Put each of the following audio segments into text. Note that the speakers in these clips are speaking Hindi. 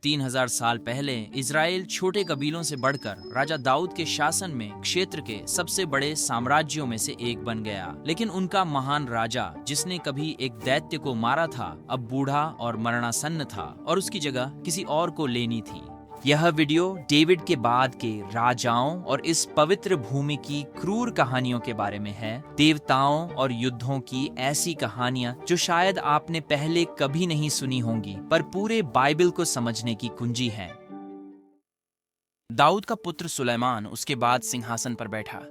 3000 साल पहले इज़राइल छोटे कबीलों से बढ़कर राजा दाऊद के शासन में क्षेत्र के सबसे बड़े साम्राज्यों में से एक बन गया। लेकिन उनका महान राजा, जिसने कभी एक दैत्य को मारा था, अब बूढ़ा और मरणासन्न था और उसकी जगह किसी और को लेनी थी। यह वीडियो डेविड के बाद के राजाओं और इस पवित्र भूमि की क्रूर कहानियों के बारे में है। देवताओं और युद्धों की ऐसी कहानियां जो शायद आपने पहले कभी नहीं सुनी होंगी, पर पूरे बाइबल को समझने की कुंजी है। दाऊद का पुत्र सुलेमान उसके बाद सिंहासन पर बैठा।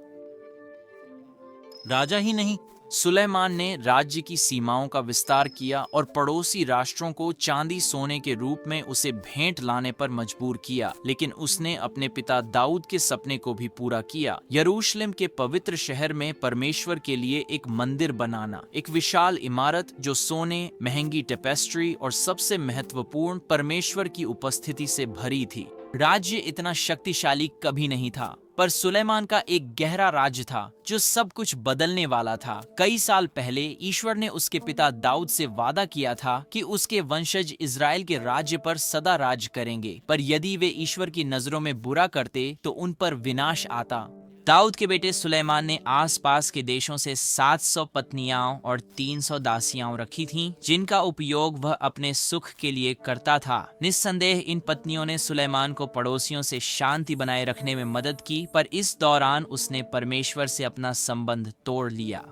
राजा ही नहीं, सुलेमान ने राज्य की सीमाओं का विस्तार किया और पड़ोसी राष्ट्रों को चांदी सोने के रूप में उसे भेंट लाने पर मजबूर किया। लेकिन उसने अपने पिता दाऊद के सपने को भी पूरा किया। यरूशलेम के पवित्र शहर में परमेश्वर के लिए एक मंदिर बनाना, एक विशाल इमारत जो सोने, महंगी टेपेस्ट्री और सबसे महत्वपूर्ण परमेश्वर की उपस्थिति से भरी थी। राज्य इतना शक्तिशाली कभी नहीं था, पर सुलेमान का एक गहरा राज्य था जो सब कुछ बदलने वाला था। कई साल पहले ईश्वर ने उसके पिता दाऊद से वादा किया था कि उसके वंशज इज़राइल के राज्य पर सदा राज करेंगे, पर यदि वे ईश्वर की नजरों में बुरा करते तो उन पर विनाश आता। दाऊद के बेटे सुलेमान ने आसपास के देशों से 700 पत्नियां और 300 दासियां रखी थीं, जिनका उपयोग वह अपने सुख के लिए करता था। निस्संदेह इन पत्नियों ने सुलेमान को पड़ोसियों से शांति बनाए रखने में मदद की, पर इस दौरान उसने परमेश्वर से अपना संबंध तोड़ लिया।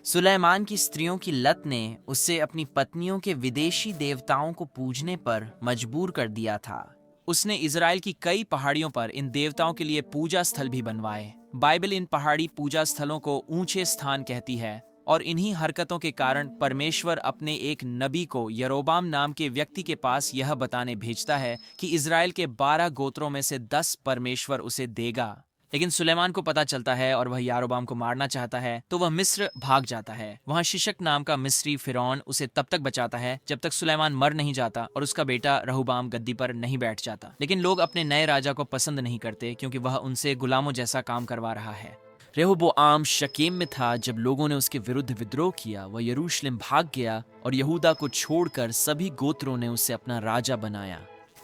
सुलेमान की स्त्रियों की लत ने उसे अपनी पत्नियों के विदेशी देवताओं को पूजने पर मजबूर कर दिया था। उसने इज़राइल की कई पहाड़ियों पर इन देवताओं के लिए पूजा स्थल भी बनवाए। बाइबल इन पहाड़ी पूजा स्थलों को ऊंचे स्थान कहती है, और इन्हीं हरकतों के कारण परमेश्वर अपने एक नबी को यरोबाम नाम के व्यक्ति के पास यह बताने भेजता है कि इज़राइल के 12 गोत्रों में से 10 परमेश्वर उसे देगा। लेकिन सुलेमान को पता चलता है और वह यारोबाम को मारना चाहता है, तो वह मिस्र भाग जाता है। वहां शिशक नाम का मिस्री फिरौन उसे तब तक बचाता है जब तक सुलेमान मर नहीं जाता और उसका बेटा रहूबाम गद्दी पर नहीं बैठ जाता। लेकिन लोग अपने नए राजा को पसंद नहीं करते, क्योंकि वह उनसे गुलामों जैसा काम करवा रहा है। रेहोबोआम शकेम में था जब लोगों ने उसके विरुद्ध विद्रोह किया। वह यरूशलेम भाग गया और यहूदा को छोड़कर सभी गोत्रों ने उसे अपना राजा बनाया।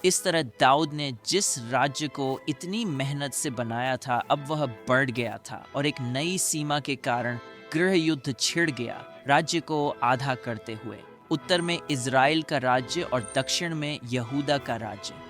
इस तरह दाऊद ने जिस राज्य को इतनी मेहनत से बनाया था, अब वह बढ़ गया था और एक नई सीमा के कारण गृह युद्ध छिड़ गया, राज्य को आधा करते हुए। उत्तर में इज़राइल का राज्य और दक्षिण में यहूदा का राज्य।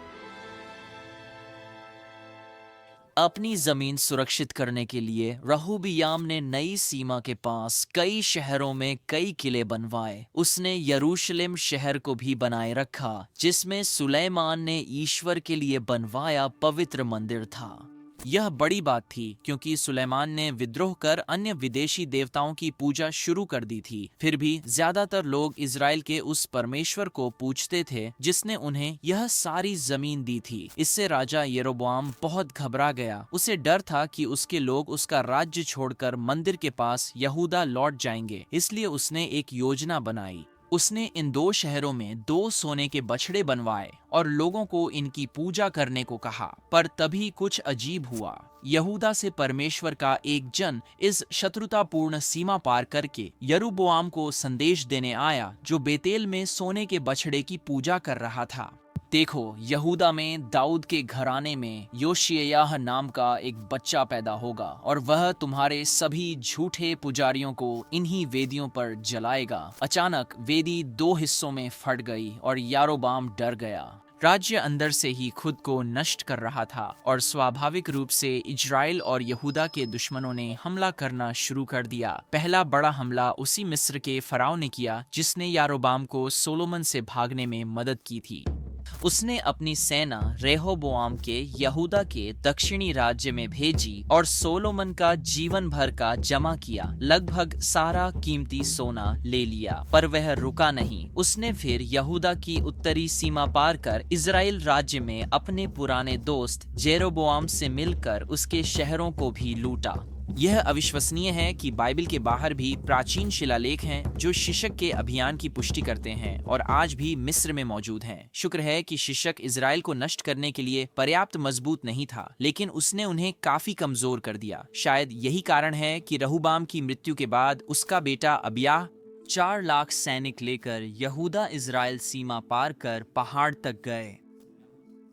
अपनी जमीन सुरक्षित करने के लिए रहूबियाम ने नई सीमा के पास कई शहरों में कई किले बनवाए। उसने यरूशलेम शहर को भी बनाए रखा, जिसमें सुलेमान ने ईश्वर के लिए बनवाया पवित्र मंदिर था। यह बड़ी बात थी, क्योंकि सुलेमान ने विद्रोह कर अन्य विदेशी देवताओं की पूजा शुरू कर दी थी। फिर भी ज्यादातर लोग इज़राइल के उस परमेश्वर को पूजते थे जिसने उन्हें यह सारी जमीन दी थी। इससे राजा यरोबोआम बहुत घबरा गया। उसे डर था कि उसके लोग उसका राज्य छोड़कर मंदिर के पास यहूदा लौट जाएंगे, इसलिए उसने एक योजना बनाई। उसने इन 2 शहरों में 2 सोने के बछड़े बनवाए और लोगों को इनकी पूजा करने को कहा। पर तभी कुछ अजीब हुआ। यहूदा से परमेश्वर का एक जन इस शत्रुतापूर्ण सीमा पार करके यरूबोआम को संदेश देने आया, जो बेतेल में सोने के बछड़े की पूजा कर रहा था। देखो, यहूदा में दाऊद के घराने में योशिय्याह नाम का एक बच्चा पैदा होगा और वह तुम्हारे सभी झूठे पुजारियों को इन्हीं वेदियों पर जलाएगा। अचानक वेदी 2 हिस्सों में फट गई और यारोबाम डर गया। राज्य अंदर से ही खुद को नष्ट कर रहा था और स्वाभाविक रूप से इज़राइल और यहूदा के दुश्मनों ने हमला करना शुरू कर दिया। पहला बड़ा हमला उसी मिस्र के फराव ने किया जिसने यारोबाम को सोलोमन से भागने में मदद की थी। उसने अपनी सेना रेहोबोआम के यहूदा के दक्षिणी राज्य में भेजी और सोलोमन का जीवन भर का जमा किया लगभग सारा कीमती सोना ले लिया, पर वह रुका नहीं। उसने फिर यहूदा की उत्तरी सीमा पार कर इज़राइल राज्य में अपने पुराने दोस्त जेरोबोआम से मिलकर उसके शहरों को भी लूटा। यह अविश्वसनीय है कि बाइबल के बाहर भी प्राचीन शिलालेख हैं जो शिशक के अभियान की पुष्टि करते हैं और आज भी मिस्र में मौजूद हैं। शुक्र है कि शिशक इज़राइल को नष्ट करने के लिए पर्याप्त मजबूत नहीं था, लेकिन उसने उन्हें काफी कमजोर कर दिया। शायद यही कारण है कि रहूबाम की मृत्यु के बाद उसका बेटा अबिय्याह 4 लाख सैनिक लेकर यहूदा इज़राइल सीमा पार कर पहाड़ तक गए।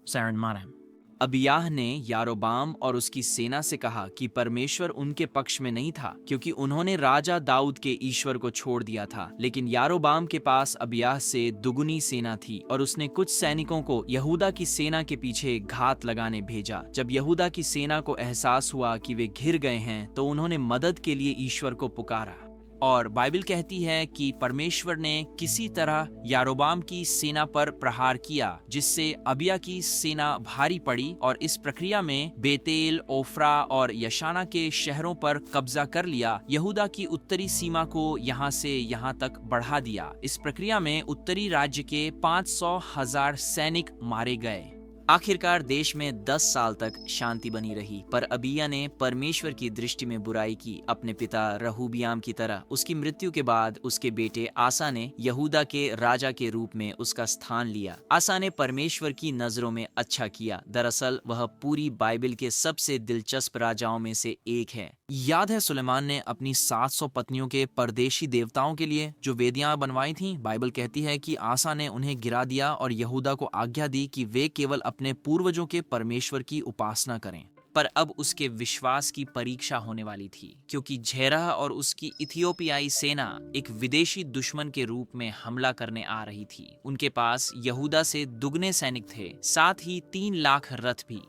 sa marem. अबियाह ने यारोबाम और उसकी सेना से कहा कि परमेश्वर उनके पक्ष में नहीं था, क्योंकि उन्होंने राजा दाऊद के ईश्वर को छोड़ दिया था। लेकिन यारोबाम के पास अबियाह से दुगुनी सेना थी और उसने कुछ सैनिकों को यहूदा की सेना के पीछे घात लगाने भेजा। जब यहूदा की सेना को एहसास हुआ कि वे घिर गए हैं, तो उन्होंने मदद के लिए ईश्वर को पुकारा। और बाइबल कहती है कि परमेश्वर ने किसी तरह यारोबाम की सेना पर प्रहार किया, जिससे अबिया की सेना भारी पड़ी और इस प्रक्रिया में बेतेल, ओफ्रा और यशाना के शहरों पर कब्जा कर लिया। यहूदा की उत्तरी सीमा को यहाँ से यहाँ तक बढ़ा दिया। इस प्रक्रिया में उत्तरी राज्य के 500,000 सैनिक मारे गए। आखिरकार देश में 10 साल तक शांति बनी रही, पर अबिया ने परमेश्वर की दृष्टि में बुराई की। अपने पिता रहूबियाम की तरह उसकी मृत्यु के बाद उसके बेटे आसा ने यहूदा के राजा के रूप में उसका स्थान लिया। आसा ने परमेश्वर की नजरों में अच्छा किया। दरअसल वह पूरी बाइबल के सबसे दिलचस्प राजाओं में से एक है। याद है सुलेमान ने अपनी 700 पत्नियों के परदेशी देवताओं के लिए जो वेदियां बनवाई थीं? बाइबल कहती है कि आसा ने उन्हें गिरा दिया और यहूदा को आज्ञा दी कि वे केवल अपने पूर्वजों के परमेश्वर की उपासना करें। पर अब उसके विश्वास की परीक्षा होने वाली थी, क्योंकि झेरह और उसकी इथियोपियाई सेना एक विदेशी दुश्मन के रूप में हमला करने आ रही थी। उनके पास यहूदा से दुगने सैनिक थे, साथ ही 3 लाख रथ भी।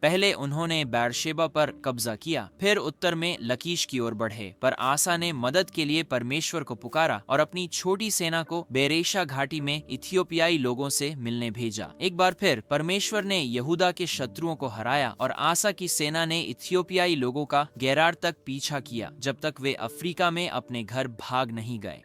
पहले उन्होंने बैरशेबा पर कब्जा किया, फिर उत्तर में लकीश की ओर बढ़े। पर आसा ने मदद के लिए परमेश्वर को पुकारा और अपनी छोटी सेना को बेरेशा घाटी में इथियोपियाई लोगों से मिलने भेजा। एक बार फिर परमेश्वर ने यहूदा के शत्रुओं को हराया और आसा की सेना ने इथियोपियाई लोगों का गेरार तक पीछा किया, जब तक वे अफ्रीका में अपने घर भाग नहीं गए।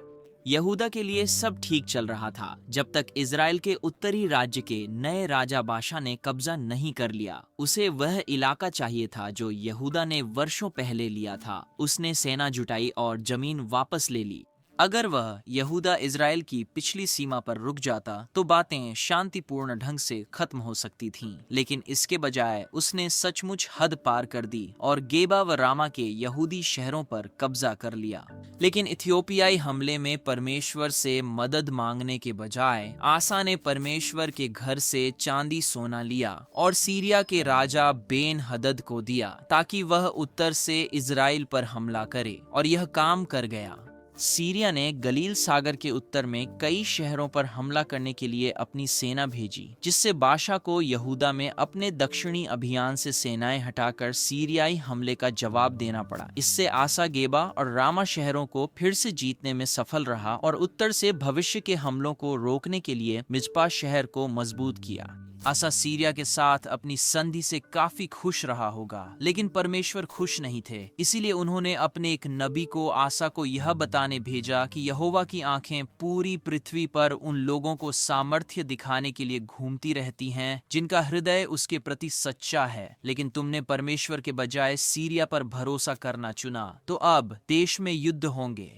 यहूदा के लिए सब ठीक चल रहा था, जब तक इजराइल के उत्तरी राज्य के नए राजा बाशा ने कब्जा नहीं कर लिया। उसे वह इलाका चाहिए था जो यहूदा ने वर्षों पहले लिया था। उसने सेना जुटाई और जमीन वापस ले ली। अगर वह यहूदा इजराइल की पिछली सीमा पर रुक जाता तो बातें शांतिपूर्ण ढंग से खत्म हो सकती थीं, लेकिन इसके बजाय उसने सचमुच हद पार कर दी और गेबा व रामा के यहूदी शहरों पर कब्जा कर लिया। लेकिन इथियोपियाई हमले में परमेश्वर से मदद मांगने के बजाय आसा ने परमेश्वर के घर से चांदी सोना लिया और सीरिया के राजा बेन हदद को दिया, ताकि वह उत्तर से इजराइल पर हमला करे, और यह काम कर गया। सीरिया ने गलील सागर के उत्तर में कई शहरों पर हमला करने के लिए अपनी सेना भेजी, जिससे बाशा को यहूदा में अपने दक्षिणी अभियान से सेनाएं हटाकर सीरियाई हमले का जवाब देना पड़ा। इससे आसा गेबा और रामा शहरों को फिर से जीतने में सफल रहा और उत्तर से भविष्य के हमलों को रोकने के लिए मिज़पा शहर को मजबूत किया। आसा सीरिया के साथ अपनी संधि से काफी खुश रहा होगा, लेकिन परमेश्वर खुश नहीं थे। इसीलिए उन्होंने अपने एक नबी को आसा को यह बताने भेजा कि यहोवा की आंखें पूरी पृथ्वी पर उन लोगों को सामर्थ्य दिखाने के लिए घूमती रहती हैं जिनका हृदय उसके प्रति सच्चा है। लेकिन तुमने परमेश्वर के बजाय सीरिया पर भरोसा करना चुना, तो अब देश में युद्ध होंगे।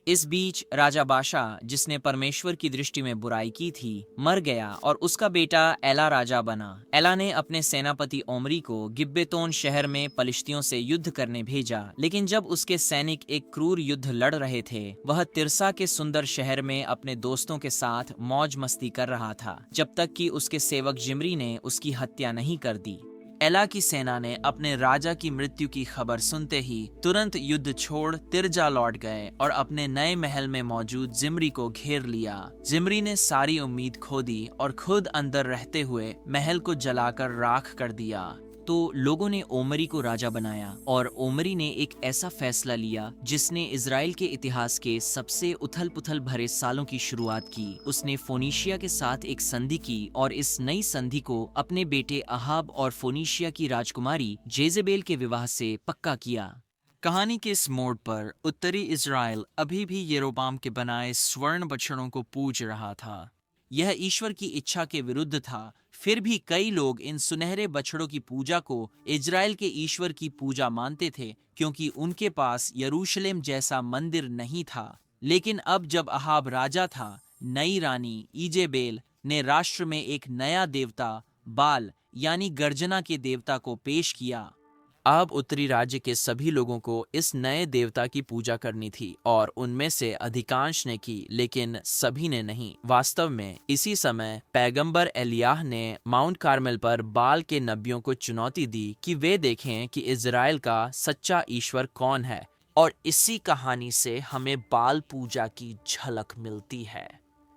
इस बीच राजा बाशा, जिसने परमेश्वर की दृष्टि में बुराई की थी, मर गया और उसका बेटा एला राजा बना। एला ने अपने सेनापति ओमरी को गिब्बेतोन शहर में पलिश्तियों से युद्ध करने भेजा, लेकिन जब उसके सैनिक एक क्रूर युद्ध लड़ रहे थे, वह तिरसा के सुंदर शहर में अपने दोस्तों के साथ मौज मस्ती कर रहा था, जब तक कि उसके सेवक जिम्री ने उसकी हत्या नहीं कर दी। एला की सेना ने अपने राजा की मृत्यु की खबर सुनते ही तुरंत युद्ध छोड़ तिरजा लौट गए और अपने नए महल में मौजूद जिम्री को घेर लिया। जिम्री ने सारी उम्मीद खो दी और खुद अंदर रहते हुए महल को जलाकर राख कर दिया। तो लोगों ने ओमरी को राजा बनाया और ओमरी ने एक ऐसा फैसला लिया जिसने इजराइल के इतिहास के सबसे उथल पुथल भरे सालों की शुरुआत की। उसने फोनीशिया के साथ एक संधि की और इस नई संधि को अपने बेटे अहाब और फोनीशिया की राजकुमारी जेजेबेल के विवाह से पक्का किया। कहानी के इस मोड़ पर उत्तरी इजराइल अभी भी यरोबाम के बनाए स्वर्ण बछड़ों को पूज रहा था। यह ईश्वर की इच्छा के विरुद्ध था। फिर भी कई लोग इन सुनहरे बछड़ों की पूजा को इजराइल के ईश्वर की पूजा मानते थे, क्योंकि उनके पास यरूशलेम जैसा मंदिर नहीं था। लेकिन अब जब अहाब राजा था, नई रानी इजेबेल ने राष्ट्र में एक नया देवता बाल यानी गर्जना के देवता को पेश किया। अब उत्तरी राज्य के सभी लोगों को इस नए देवता की पूजा करनी थी और उनमें से अधिकांश ने की, लेकिन सभी ने नहीं। वास्तव में इसी समय पैगंबर एलियाह ने माउंट कार्मेल पर बाल के नबियों को चुनौती दी कि वे देखें कि इज़राइल का सच्चा ईश्वर कौन है, और इसी कहानी से हमें बाल पूजा की झलक मिलती है।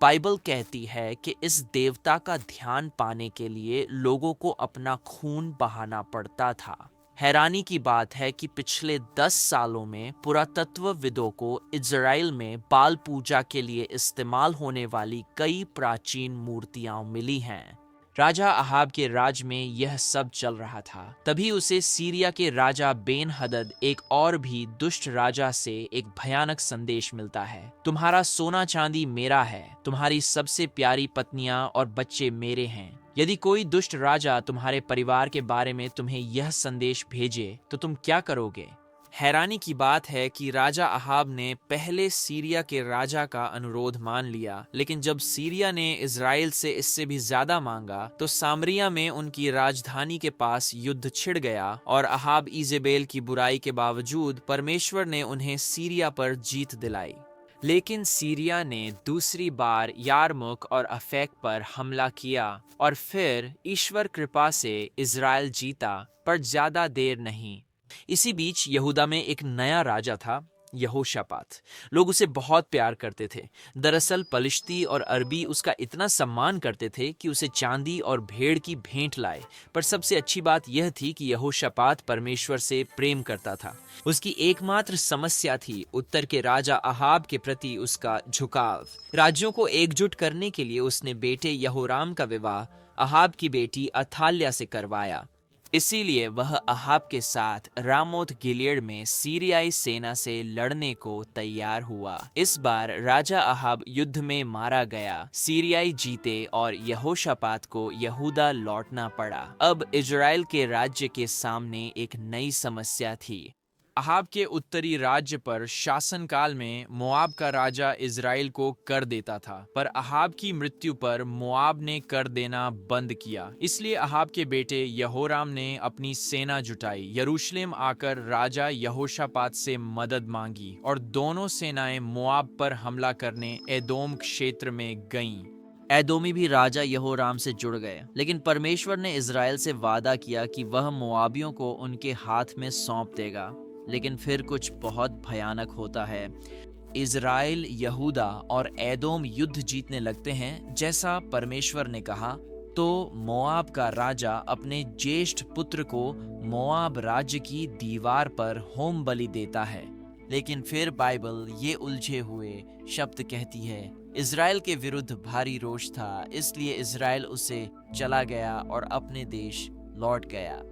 बाइबल कहती है कि इस देवता का ध्यान पाने के लिए लोगों को अपना खून बहाना पड़ता था। हैरानी की बात है कि पिछले 10 सालों में पुरातत्वविदों को इज़राइल में बाल पूजा के लिए इस्तेमाल होने वाली कई प्राचीन मूर्तियां मिली हैं। राजा अहाब के राज में यह सब चल रहा था। तभी उसे सीरिया के राजा बेन हदद, एक और भी दुष्ट राजा, से एक भयानक संदेश मिलता है। तुम्हारा सोना चांदी मेरा है, तुम्हारी सबसे प्यारी पत्नियां और बच्चे मेरे हैं। यदि कोई दुष्ट राजा तुम्हारे परिवार के बारे में तुम्हें यह संदेश भेजे तो तुम क्या करोगे? हैरानी की बात है कि राजा अहाब ने पहले सीरिया के राजा का अनुरोध मान लिया, लेकिन जब सीरिया ने इज़राइल से इससे भी ज्यादा मांगा तो सामरिया में उनकी राजधानी के पास युद्ध छिड़ गया और अहाब ईजेबेल की बुराई के बावजूद परमेश्वर ने उन्हें सीरिया पर जीत दिलाई। लेकिन सीरिया ने दूसरी बार यारमुक और अफेक पर हमला किया और फिर ईश्वर कृपा से इज़राइल जीता, पर ज्यादा देर नहीं। इसी बीच यहूदा में एक नया राजा था, यहोशापात। लोग उसे बहुत प्यार करते थे। दरअसल पलिश्ती और अरबी उसका इतना सम्मान करते थे कि उसे चांदी और भेड़ की भेंट लाए। पर सबसे अच्छी बात यह थी कि यहोशापात परमेश्वर से प्रेम करता था। उसकी एकमात्र समस्या थी उत्तर के राजा अहाब के प्रति उसका झुकाव। राज्यों को एकजुट करने के लिए उसने बेटे यहोराम का विवाह अहाब की बेटी अथाल्या से करवाया। इसीलिए वह अहाब के साथ रामोत गिलियड में सीरियाई सेना से लड़ने को तैयार हुआ। इस बार राजा अहाब युद्ध में मारा गया, सीरियाई जीते और यहोशापात को यहूदा लौटना पड़ा। अब इजराइल के राज्य के सामने एक नई समस्या थी। अहाब के उत्तरी राज्य पर शासन काल में मोआब का राजा इज़राइल को कर देता था, पर अहाब की मृत्यु पर मोआब ने कर देना बंद किया। इसलिए अहाब के बेटे यहोराम ने अपनी सेना जुटाई, यरूशलेम आकर राजा यहोशापात से मदद मांगी और दोनों सेनाएं मोआब पर हमला करने एदोम क्षेत्र में गईं। एदोमी भी राजा यहोराम से जुड़ गए, लेकिन परमेश्वर ने इज़राइल से वादा किया कि वह मोआबियों को उनके हाथ में सौंप देगा। लेकिन फिर कुछ बहुत भयानक होता है। इज़राइल, यहूदा और एदोम युद्ध जीतने लगते हैं जैसा परमेश्वर ने कहा, तो मोआब का राजा अपने ज्येष्ठ पुत्र को मोआब राज्य की दीवार पर होम बलि देता है। लेकिन फिर बाइबल ये उलझे हुए शब्द कहती है, इज़राइल के विरुद्ध भारी रोष था, इसलिए इज़राइल उसे चला गया और अपने देश लौट गया।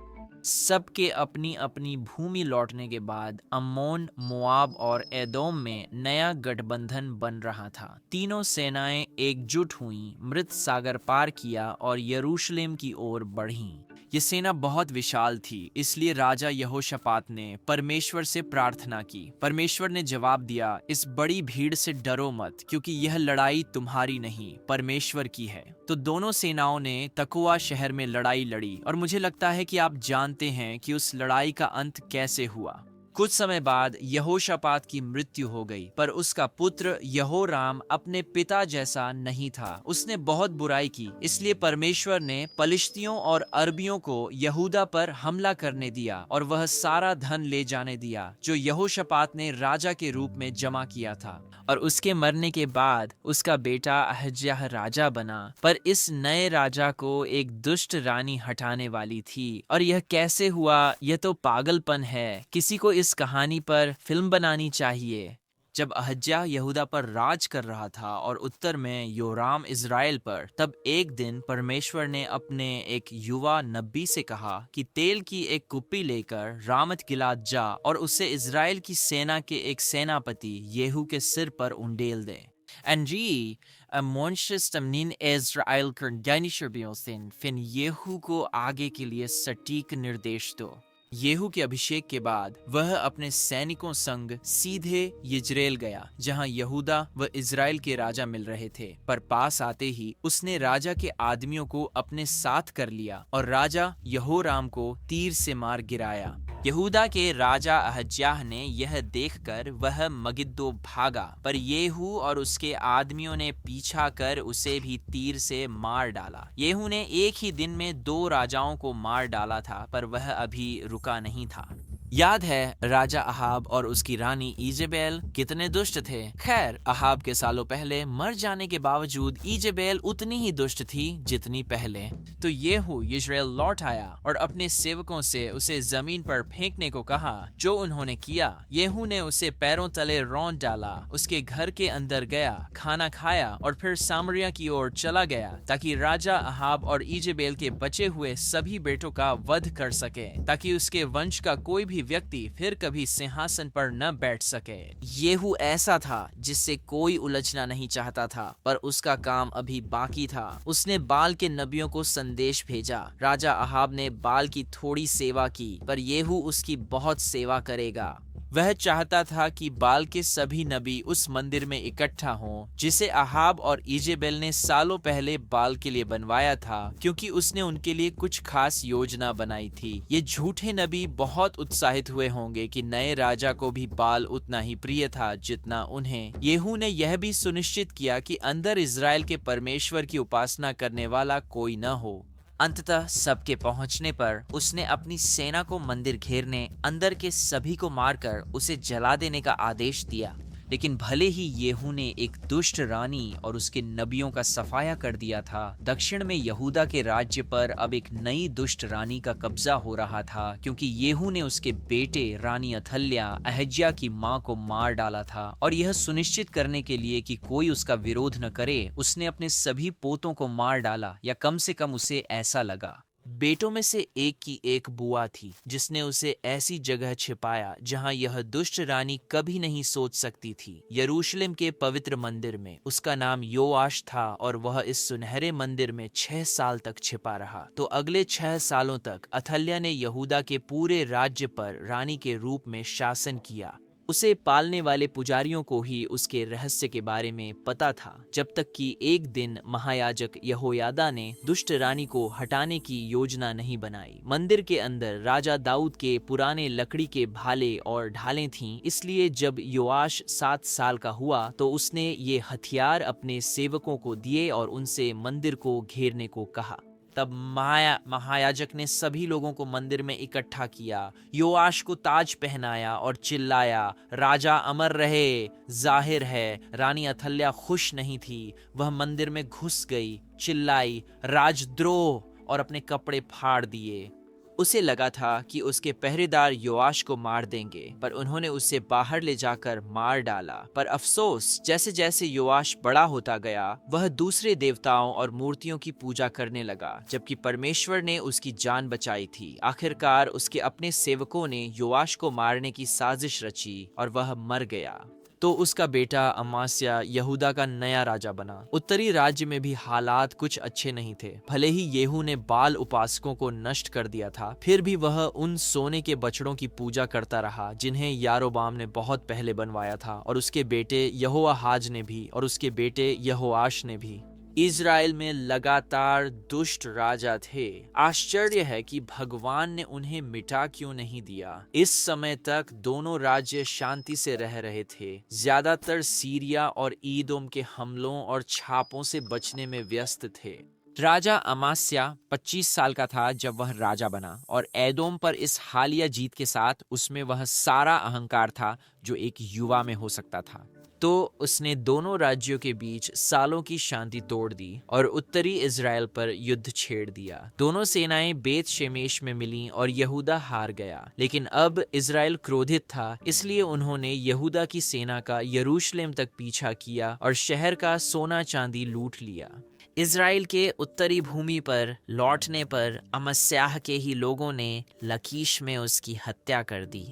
सबके अपनी अपनी भूमि लौटने के बाद अम्मोन, मोआब और एदोम में नया गठबंधन बन रहा था। तीनों सेनाएं एकजुट हुईं, मृत सागर पार किया और यरूशलेम की ओर बढ़ीं। ये सेना बहुत विशाल थी, इसलिए राजा यहोशापात ने परमेश्वर से प्रार्थना की। परमेश्वर ने जवाब दिया, इस बड़ी भीड़ से डरो मत, क्योंकि यह लड़ाई तुम्हारी नहीं, परमेश्वर की है। तो दोनों सेनाओं ने तकुआ शहर में लड़ाई लड़ी और मुझे लगता है कि आप जानते हैं कि उस लड़ाई का अंत कैसे हुआ। कुछ समय बाद यहोशापात की मृत्यु हो गई, पर उसका पुत्र यहोराम अपने पिता जैसा नहीं था। उसने बहुत बुराई की, इसलिए परमेश्वर ने पलिश्तियों और अरबियों को यहूदा पर हमला करने दिया और वह सारा धन ले जाने दिया जो यहोशापात ने राजा के रूप में जमा किया था। और उसके मरने के बाद उसका बेटा अहज्याह राजा बना। पर इस नए राजा को एक दुष्ट रानी हटाने वाली थी। और यह कैसे हुआ? यह तो पागलपन है। किसी को इस कहानी पर फिल्म बनानी चाहिए। जब अहज्याह यहूदा पर राज कर रहा था और उत्तर में योराम इज़राइल पर, तब एक दिन परमेश्वर ने अपने एक युवा नबी से कहा कि तेल की एक कुप्पी लेकर रामत गिलाद जा और उसे इज़राइल की सेना के एक सेनापति येहू के सिर पर उंडेल दे। एंजी मोन्शस्तमनिन इज़राइल कर दैनिशर बियोसिन फिन येहू को आगे के लिए सटीक निर्देश दो। येहू के अभिषेक के बाद वह अपने सैनिकों संग सीधे यिज्रेल गया, जहां यहूदा व इज़राइल के राजा मिल रहे थे। पर पास आते ही उसने राजा के आदमियों को अपने साथ कर लिया और राजा यहोराम को तीर से मार गिराया। यहूदा के राजा अहज्याह ने यह देखकर वह मगिद्दो भागा, पर येहू और उसके आदमियों ने पीछा कर उसे भी तीर से मार डाला। येहू ने एक ही दिन में 2 राजाओं को मार डाला था, पर वह अभी रुका नहीं था। याद है राजा अहाब और उसकी रानी इजेबेल कितने दुष्ट थे। खैर, अहाब के सालों पहले मर जाने के बावजूद इजेबेल उतनी ही दुष्ट थी जितनी पहले। तो येहू यिज्रेल लौट आया और अपने सेवकों से उसे जमीन पर फेंकने को कहा, जो उन्होंने किया। येहू ने उसे पैरों तले रौंद डाला, उसके घर के अंदर गया, खाना खाया और फिर सामरिया की ओर चला गया, ताकि राजा अहाब और इजेबेल के बचे हुए सभी बेटों का वध कर सके, ताकि उसके वंश का कोई भी व्यक्ति फिर कभी सिंहासन पर न बैठ सके। येहू ऐसा था जिससे कोई उलझना नहीं चाहता था, पर उसका काम अभी बाकी था। उसने बाल के नबियों को संदेश भेजा। राजा अहाब ने बाल की थोड़ी सेवा की, पर येहू उसकी बहुत सेवा करेगा। वह चाहता था कि बाल के सभी नबी उस मंदिर में इकट्ठा हों, जिसे अहाब और इजेबेल ने सालों पहले बाल के लिए बनवाया था, क्योंकि उसने उनके लिए कुछ खास योजना बनाई थी। ये झूठे नबी बहुत उत्साहित हुए होंगे कि नए राजा को भी बाल उतना ही प्रिय था जितना उन्हें। येहू ने यह भी सुनिश्चित किया कि अंदर इजराइल के परमेश्वर की उपासना करने वाला कोई न हो। अंततः सबके पहुंचने पर उसने अपनी सेना को मंदिर घेरने, अंदर के सभी को मारकर उसे जला देने का आदेश दिया। लेकिन भले ही येहू ने एक दुष्ट रानी और उसके नबियों का सफाया कर दिया था, दक्षिण में यहूदा के राज्य पर अब एक नई दुष्ट रानी का कब्जा हो रहा था, क्योंकि येहू ने उसके बेटे रानी अथल्या, अहज्या की मां को मार डाला था। और यह सुनिश्चित करने के लिए कि कोई उसका विरोध न करे, उसने अपने सभी पोतों को मार डाला, या कम से कम उसे ऐसा लगा। बेटों में से एक की एक बुआ थी, जिसने उसे ऐसी जगह छिपाया जहां यह दुष्ट रानी कभी नहीं सोच सकती थी। यरूशलेम के पवित्र मंदिर में। उसका नाम योआश था और वह इस सुनहरे मंदिर में 6 साल तक छिपा रहा। तो अगले 6 सालों तक अथल्या ने यहूदा के पूरे राज्य पर रानी के रूप में शासन किया। उसे पालने वाले पुजारियों को ही उसके रहस्य के बारे में पता था, जब तक कि एक दिन महायाजक यहोयादा ने दुष्ट रानी को हटाने की योजना नहीं बनाई। मंदिर के अंदर राजा दाऊद के पुराने लकड़ी के भाले और ढालें थीं, इसलिए जब योआश 7 साल का हुआ तो उसने ये हथियार अपने सेवकों को दिए और उनसे मंदिर को घेरने को कहा। तब महायाजक ने सभी लोगों को मंदिर में इकट्ठा किया, योआश को ताज पहनाया और चिल्लाया, राजा अमर रहे। जाहिर है रानी अथल्या खुश नहीं थी। वह मंदिर में घुस गई, चिल्लाई, राजद्रोह, और अपने कपड़े फाड़ दिए। उसे लगा था कि उसके पहरेदार योआश को मार देंगे, पर उन्होंने उसे बाहर ले जाकर मार डाला। पर अफसोस, जैसे जैसे योआश बड़ा होता गया, वह दूसरे देवताओं और मूर्तियों की पूजा करने लगा, जबकि परमेश्वर ने उसकी जान बचाई थी। आखिरकार उसके अपने सेवकों ने योआश को मारने की साजिश रची और वह मर गया। तो उसका बेटा अमास्या यहूदा का नया राजा बना। उत्तरी राज्य में भी हालात कुछ अच्छे नहीं थे। भले ही येहू ने बाल उपासकों को नष्ट कर दिया था, फिर भी वह उन सोने के बछड़ों की पूजा करता रहा जिन्हें यारोबाम ने बहुत पहले बनवाया था, और उसके बेटे यहोआहाज ने भी, और उसके बेटे यहोआश ने भी। इज़राइल में लगातार दुष्ट राजा थे। आश्चर्य है कि भगवान ने उन्हें मिटा क्यों नहीं दिया। इस समय तक दोनों राज्य शांति से रह रहे थे। ज्यादातर सीरिया और ईदोम के हमलों और छापों से बचने में व्यस्त थे। राजा अमास्या 25 साल का था जब वह राजा बना, और एदोम पर इस हालिया जीत के साथ उसमें वह सारा अहंकार था जो एक युवा में हो सकता था। तो उसने दोनों राज्यों के बीच सालों की शांति तोड़ दी और उत्तरी इज़राइल पर युद्ध छेड़ दिया। दोनों सेनाएं बेत शेमेश में मिलीं और यहूदा हार गया। लेकिन अब इज़राइल क्रोधित था, इसलिए उन्होंने यहूदा की सेना का यरूशलेम तक पीछा किया और शहर का सोना चांदी लूट लिया। इज़राइल के उत्तरी भूमि पर लौटने पर अमस्याह के ही लोगों ने लकीश में उसकी हत्या कर दी।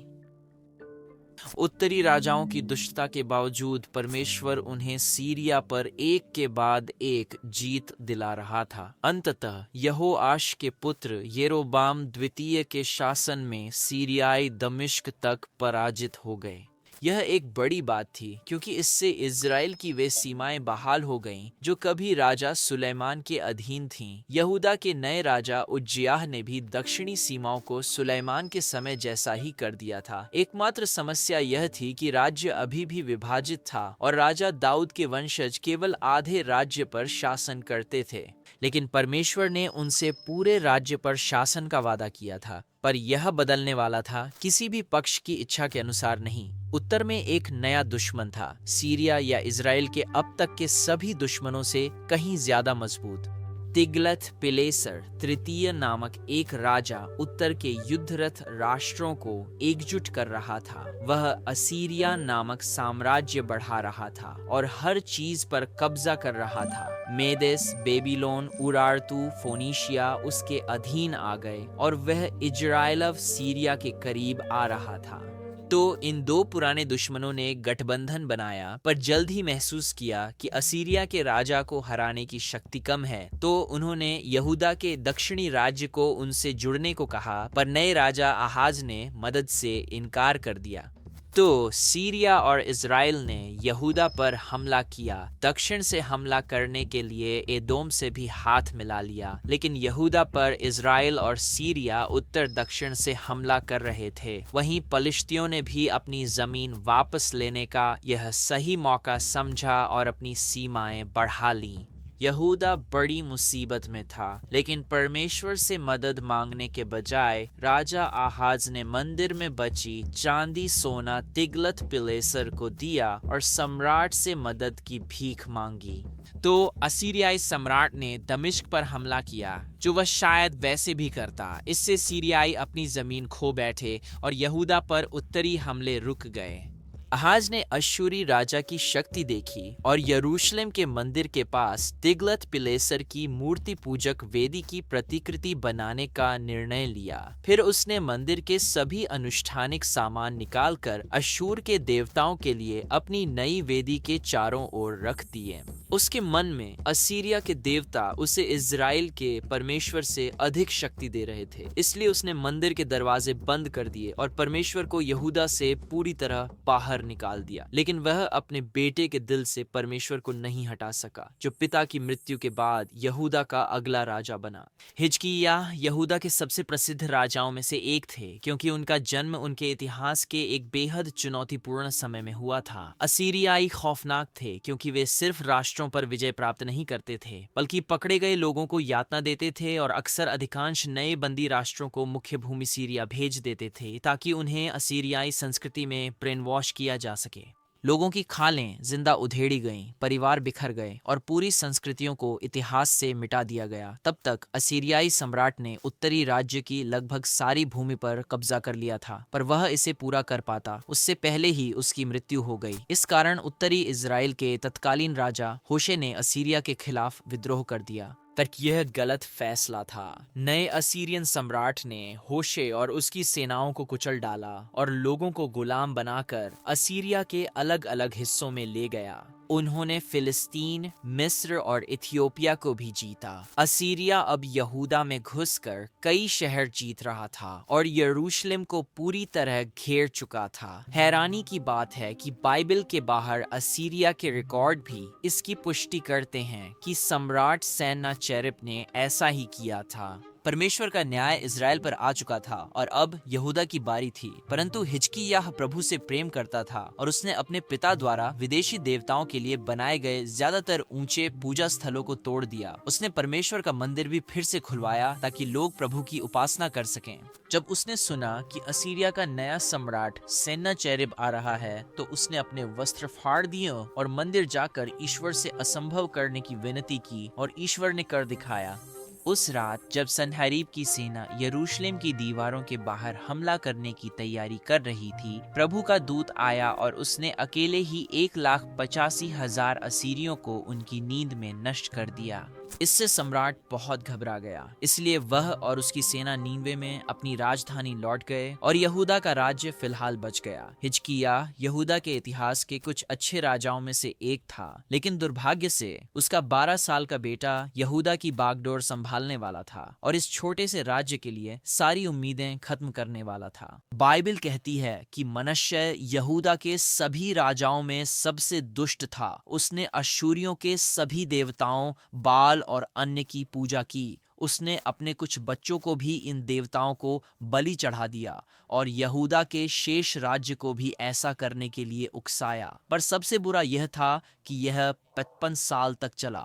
उत्तरी राजाओं की दुष्टता के बावजूद परमेश्वर उन्हें सीरिया पर एक के बाद एक जीत दिला रहा था। अंततः यहोआश के पुत्र येरोबाम द्वितीय के शासन में सीरियाई दमिश्क तक पराजित हो गए। यह एक बड़ी बात थी क्योंकि इससे इज़राइल की वे सीमाएं बहाल हो गईं जो कभी राजा सुलेमान के अधीन थीं। यहूदा के नए राजा उज्जियाह ने भी दक्षिणी सीमाओं को सुलेमान के समय जैसा ही कर दिया था। एकमात्र समस्या यह थी कि राज्य अभी भी विभाजित था और राजा दाऊद के वंशज केवल आधे राज्य पर शासन करते थे। लेकिन परमेश्वर ने उनसे पूरे राज्य पर शासन का वादा किया था, पर यह बदलने वाला था किसी भी पक्ष की इच्छा के अनुसार नहीं। उत्तर में एक नया दुश्मन था, सीरिया या इज़राइल के अब तक के सभी दुश्मनों से कहीं ज्यादा मजबूत। तिग्लत पिलेसर तृतीय नामक एक राजा उत्तर के युद्धरत राष्ट्रों को एकजुट कर रहा था। वह असीरिया नामक साम्राज्य बढ़ा रहा था और हर चीज पर कब्जा कर रहा था। मेदेस, बेबीलोन, उरारतू, फोनीशिया उसके अधीन आ गए और वह इजराइल सीरिया के करीब आ रहा था। तो इन दो पुराने दुश्मनों ने गठबंधन बनाया, पर जल्द ही महसूस किया कि असीरिया के राजा को हराने की शक्ति कम है। तो उन्होंने यहूदा के दक्षिणी राज्य को उनसे जुड़ने को कहा, पर नए राजा आहाज ने मदद से इनकार कर दिया। तो सीरिया और इज़राइल ने यहूदा पर हमला किया। दक्षिण से हमला करने के लिए एदोम से भी हाथ मिला लिया, लेकिन यहूदा पर इज़राइल और सीरिया उत्तर दक्षिण से हमला कर रहे थे। वहीं पलिश्तियों ने भी अपनी जमीन वापस लेने का यह सही मौका समझा और अपनी सीमाएं बढ़ा लीं। यहूदा बड़ी मुसीबत में था, लेकिन परमेश्वर से मदद मांगने के बजाय राजा आहाज ने मंदिर में बची चांदी सोना तिग्लत पिलेसर को दिया और सम्राट से मदद की भीख मांगी। तो असीरियाई सम्राट ने दमिश्क पर हमला किया, जो वह शायद वैसे भी करता। इससे सीरियाई अपनी जमीन खो बैठे और यहूदा पर उत्तरी हमले रुक गए। आहाज ने अश्शूरी राजा की शक्ति देखी और यरूशलेम के मंदिर के पास तिग्लत पिलेसर की मूर्ति पूजक वेदी की प्रतिकृति बनाने का निर्णय लिया। फिर उसने मंदिर के सभी अनुष्ठानिक सामान निकालकर अश्शूर के देवताओं के लिए अपनी नई वेदी के चारों ओर रख दिए। उसके मन में असीरिया के देवता उसे इज़राइल के परमेश्वर से अधिक शक्ति दे रहे थे, इसलिए उसने मंदिर के दरवाजे बंद कर दिए और परमेश्वर को यहूदा से पूरी तरह बाहर निकाल दिया। लेकिन वह अपने बेटे के दिल से परमेश्वर को नहीं हटा सका, जो पिता की मृत्यु के बाद यहूदा का अगला राजा बना। हिजकिय्याह यहूदा के सबसे प्रसिद्ध राजाओं में से एक थे, क्योंकि उनका जन्म उनके इतिहास के एक बेहद चुनौतीपूर्ण समय में हुआ था। असीरियाई खौफनाक थे, क्योंकि वे सिर्फ राष्ट्रों पर विजय प्राप्त नहीं करते थे, बल्कि पकड़े गए लोगों को यातना देते थे और अक्सर अधिकांश नए बंदी राष्ट्रों को मुख्य भूमि सीरिया भेज देते थे, ताकि उन्हें असीरियाई संस्कृति में ब्रेन वॉश किया जा सके। लोगों की खालें जिंदा उधेड़ी गईं, परिवार बिखर गए और पूरी संस्कृतियों को इतिहास से मिटा दिया गया। तब तक असीरियाई सम्राट ने उत्तरी राज्य की लगभग सारी भूमि पर कब्जा कर लिया था, पर वह इसे पूरा कर पाता उससे पहले ही उसकी मृत्यु हो गई। इस कारण उत्तरी इज़राइल के तत्कालीन राजा होशे ने असीरिया के खिलाफ विद्रोह कर दिया। पर यह गलत फैसला था। नए असीरियन सम्राट ने होशे और उसकी सेनाओं को कुचल डाला और लोगों को गुलाम बनाकर असीरिया के अलग अलग हिस्सों में ले गया। उन्होंने फिलिस्तीन, मिस्र और इथियोपिया को भी जीता। असीरिया अब यहूदा में घुसकर कई शहर जीत रहा था और यरूशलेम को पूरी तरह घेर चुका था। हैरानी की बात है कि बाइबल के बाहर असीरिया के रिकॉर्ड भी इसकी पुष्टि करते हैं कि सम्राट सेनाचेरिब ने ऐसा ही किया था। परमेश्वर का न्याय इज़राइल पर आ चुका था और अब यहूदा की बारी थी। परंतु हिजकिय्याह प्रभु से प्रेम करता था और उसने अपने पिता द्वारा विदेशी देवताओं के लिए बनाए गए ज्यादातर ऊंचे पूजा स्थलों को तोड़ दिया। उसने परमेश्वर का मंदिर भी फिर से खुलवाया ताकि लोग प्रभु की उपासना कर सकें। जब उसने सुना कि असीरिया का नया सम्राट सेनाचेरिब आ रहा है, तो उसने अपने वस्त्र फाड़ दिए और मंदिर जाकर ईश्वर से असंभव करने की विनती की और ईश्वर ने कर दिखाया। उस रात जब सन्हेरीब की सेना यरूशलेम की दीवारों के बाहर हमला करने की तैयारी कर रही थी, प्रभु का दूत आया और उसने अकेले ही 1,85,000 असीरियों को उनकी नींद में नष्ट कर दिया। इससे सम्राट बहुत घबरा गया, इसलिए वह और उसकी सेना नीनवे में अपनी राजधानी लौट गए और यहूदा का राज्य फिलहाल बच गया। हिजकिय्याह यहूदा के इतिहास के कुछ अच्छे राजाओं में से एक था, लेकिन दुर्भाग्य से उसका 12 साल का बेटा यहूदा की बागडोर संभालने वाला था और इस छोटे से राज्य के लिए सारी उम्मीदें खत्म करने वाला था। बाइबल कहती है कि मनश्शे यहूदा के सभी राजाओं में सबसे दुष्ट था। उसने अश्शूरियों के सभी देवताओं बाल और अन्य की पूजा की। उसने अपने कुछ बच्चों को भी इन देवताओं को बलि चढ़ा दिया और यहूदा के शेष राज्य को भी ऐसा करने के लिए उकसाया। पर सबसे बुरा यह था कि यह 55 साल तक चला।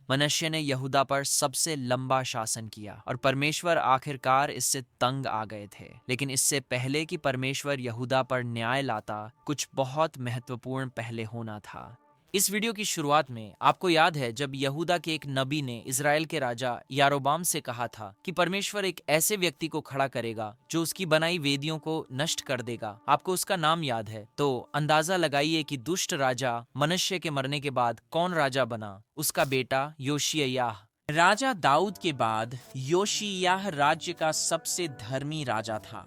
मनश्शे ने यहूदा पर सबसे लंबा शासन किया और परमेश्वर आखिरकार इससे तंग आ गए थे। लेकिन इससे पहले कि परमेश्वर यहूदा पर न्याय लाता, कुछ बहुत महत्वपूर्ण पहले होना था। इस वीडियो की शुरुआत में आपको याद है जब यहूदा के एक नबी ने इज़राइल के राजा यारोबाम से कहा था कि परमेश्वर एक ऐसे व्यक्ति को खड़ा करेगा जो उसकी बनाई वेदियों को नष्ट कर देगा। आपको उसका नाम याद है? तो अंदाजा लगाइए कि दुष्ट राजा मनश्शे के मरने के बाद कौन राजा बना? उसका बेटा योशिय्याह। राजा दाऊद के बाद योशिय्याह राज्य का सबसे धर्मी राजा था।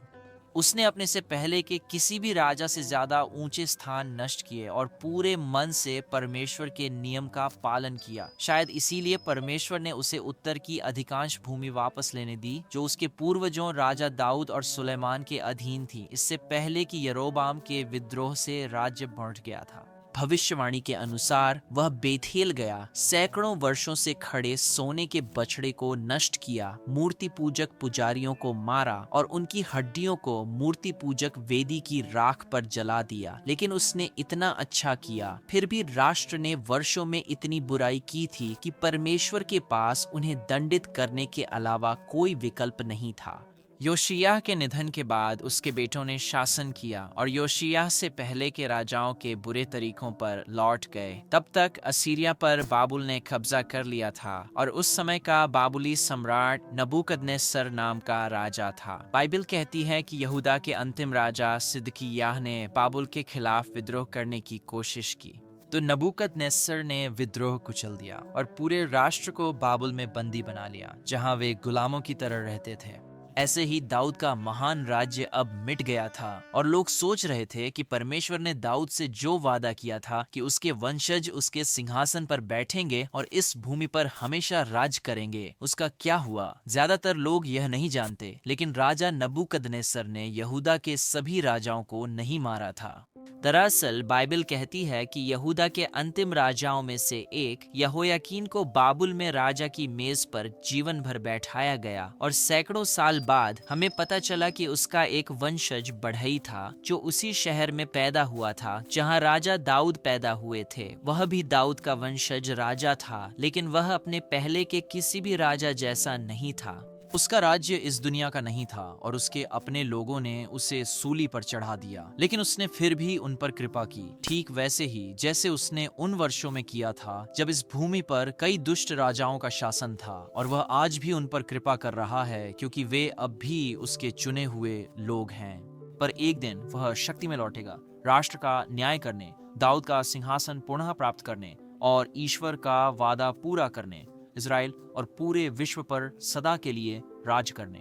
उसने अपने से पहले के किसी भी राजा से ज्यादा ऊंचे स्थान नष्ट किए और पूरे मन से परमेश्वर के नियम का पालन किया। शायद इसीलिए परमेश्वर ने उसे उत्तर की अधिकांश भूमि वापस लेने दी जो उसके पूर्वजों राजा दाऊद और सुलेमान के अधीन थी, इससे पहले कि यरोबाम के विद्रोह से राज्य बढ़ गया था। भविष्यवाणी के अनुसार वह बेथेल गया, सैकड़ों वर्षों से खड़े सोने के बछड़े को नष्ट किया, मूर्ति पूजक पुजारियों को मारा और उनकी हड्डियों को मूर्ति पूजक वेदी की राख पर जला दिया। लेकिन उसने इतना अच्छा किया, फिर भी राष्ट्र ने वर्षों में इतनी बुराई की थी कि परमेश्वर के पास उन्हें दंडित करने के अलावा कोई विकल्प नहीं था। योशिय्याह के निधन के बाद उसके बेटों ने शासन किया और योशिय्याह से पहले के राजाओं के बुरे तरीकों पर लौट गए। तब तक असीरिया पर बाबुल ने कब्जा कर लिया था और उस समय का बाबुली सम्राट नबूकदनेस्सर नाम का राजा था। बाइबल कहती है कि यहूदा के अंतिम राजा सिदकिय्याह ने बाबुल के खिलाफ विद्रोह करने की कोशिश की, तो नबूकदनेस्सर ने विद्रोह कुचल दिया और पूरे राष्ट्र को बाबुल में बंदी बना लिया, जहां वे गुलामों की तरह रहते थे। ऐसे ही दाऊद का महान राज्य अब मिट गया था और लोग सोच रहे थे कि परमेश्वर ने दाऊद से जो वादा किया था कि उसके वंशज उसके सिंहासन पर बैठेंगे और इस भूमि पर हमेशा राज करेंगे, उसका क्या हुआ? ज्यादातर लोग यह नहीं जानते, लेकिन राजा नबूकदनेस्सर ने यहूदा के सभी राजाओं को नहीं मारा था। दरअसल बाइबल कहती है कि यहूदा के अंतिम राजाओं में से एक यहोयाकीन को बाबुल में राजा की मेज पर जीवन भर बैठाया गया और सैकड़ों साल बाद हमें पता चला कि उसका एक वंशज बढ़ई था जो उसी शहर में पैदा हुआ था जहां राजा दाऊद पैदा हुए थे। वह भी दाऊद का वंशज राजा था, लेकिन वह अपने पहले के किसी भी राजा जैसा नहीं था। उसका राज्य इस दुनिया का नहीं था और उसके अपने लोगों ने उसे सूली पर चढ़ा दिया, लेकिन उसने फिर भी उन पर कृपा की, ठीक वैसे ही जैसे उसने उन वर्षों में किया था जब इस भूमि पर कई दुष्ट राजाओं का शासन था। और वह आज भी उन पर कृपा कर रहा है क्योंकि वे अब भी उसके चुने हुए लोग हैं। पर एक दिन वह शक्ति में लौटेगा, राष्ट्र का न्याय करने, दाऊद का सिंहासन पुनः प्राप्त करने और ईश्वर का वादा पूरा करने, इज़राइल और पूरे विश्व पर सदा के लिए राज करने।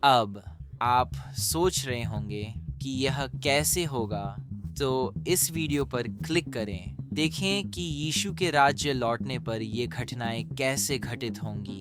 अब आप सोच रहे होंगे कि यह कैसे होगा, तो इस वीडियो पर क्लिक करें, देखें कि यीशु के राज्य लौटने पर ये घटनाएं कैसे घटित होंगी।